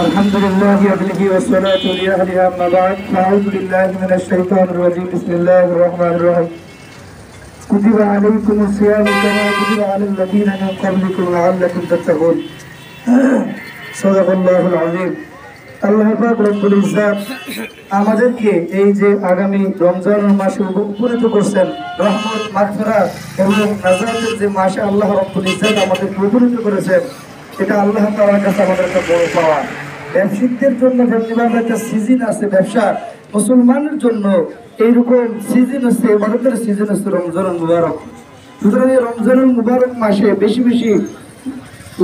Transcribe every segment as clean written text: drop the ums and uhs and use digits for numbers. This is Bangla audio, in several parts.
الحمد لله وبه والصلاة لأهلها أما بعد فأعوذ بالله من الشيطان الرجيم بسم الله الرحمن الرحيم كتب عليكم الصيام كما كتب على الذين من قبلكم لعلكم تتقون صدق الله العظيم আল্লাহ পাক রব্বুল ইজ্জত আমাদেরকে এই যে আগামী রমজানের মাসে উপনীত করছেন রহমত মাগফিরাত এবং নাজাতের যে মাসে আল্লাহ রব্বুল ইজ্জত আমাদেরকে উপনীত করেছেন এটা আল্লাহ তাআলার কাছে আমাদের একটা বড় পাওয়া। ব্যবসায়ীদের জন্য যেমন একটা সিজন আছে ব্যবসা, মুসলমানের জন্য এইরকম সিজন আছে, ইবাদতের সিজন আছে রমজানুল মুবারক। সুতরাং এই রমজানুল মুবারক মাসে বেশি বেশি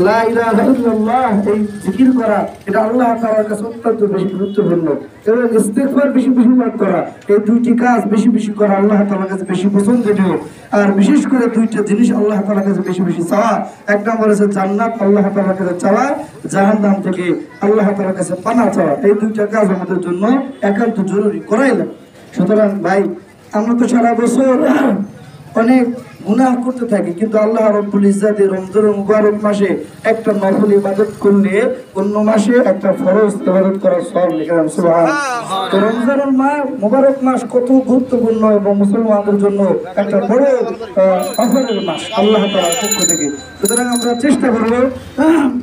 লা ইলাহা ইল্লাল্লাহ এই জিকির করা এটা আল্লাহ তাআলার কাছে অত্যন্ত বেশি গুরুত্বপূর্ণ এবং ইস্তিগফার বেশি বেশি করা, এই দুইটি কাজ বেশি বেশি করা আল্লাহ তাআলার কাছে বেশি পছন্দনীয়। আর বিশেষ করে দুইটা জিনিস আল্লাহ তাআলার কাছে বেশি বেশি চাওয়া, এক নম্বর হচ্ছে জান্নাত আল্লাহ তাআলার কাছে চাওয়া, জাহান্নাম থেকে আল্লাহ তাআলার কাছে পানাহ চাওয়া। এই দুইটা কাজ আমাদের জন্য একান্ত জরুরি করাই লাগে। সুতরাং ভাই আমরা তো সারা বছর অনেক গুনাহ করতে থাকি, কিন্তু আল্লাহ রব্বুল ইজ্জত রমজানুল মুবারক মাসে একটা নফল ইবাদত করলে অন্য মাসে একটা ফরজ ইবাদত করার সওয়াব লেখা আছে। সুবহানাল্লাহ। তো রমজানুল মুবারক মাস কত গুরুত্বপূর্ণ এবং মুসলমানদের জন্য একটা বড় অফারের মাস আল্লাহ তাআলার পক্ষ থেকে। সুতরাং আমরা চেষ্টা করব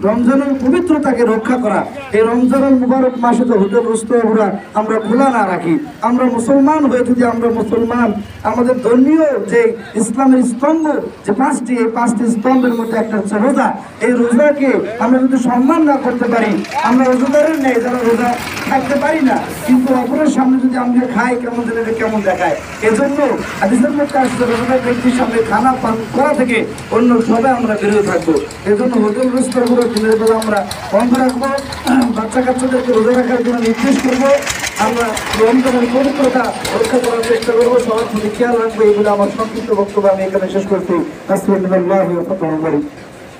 রমজানের পবিত্রতাকে রক্ষা করা। এই রমজানুল মুবারক মাসে তো হোটেল রেস্তোরাঁ আমরা খোলা না রাখি। আমরা মুসলমান হয়ে যদি আমরা মুসলমান আমাদের ধর্মীয় যে ইসলামের স্তম্ভ যে পাঁচটি, এই পাঁচটি স্তম্ভের মধ্যে একটা হচ্ছে রোজা। এই রোজাকে আমরা যদি সম্মান না করতে পারি, আমরা রোজাদারের নেই যারা রোজা থাকতে পারি না, কিন্তু অপরের সামনে যদি আমরা খাই কেমন দিলে কেমন দেখায়। এজন্য হাদিসের মধ্যে আসছে রোজাদার ব্যক্তির সামনে খানা পান করা থেকে অন্য সবাই আমরা বেরিয়ে থাকবো। এজন্য হোটেল রেস্তোরাঁগুলো দিনের বেলা আমরা বন্ধ রাখবো, বাচ্চা কাচ্চাদেরকে রোজা রাখার জন্য নির্দেশ করবো। আমরা রমজানের পবিত্রতা রক্ষা করার চেষ্টা করবো, সবার প্রতি খেয়াল রাখবো। এগুলো আমার সংক্ষিপ্ত বক্তব্য আমি এখানে শেষ করছি। আসসালামু আলাইকুম ওয়া রাহমাতুল্লাহি ওয়া বারাকাতুহু।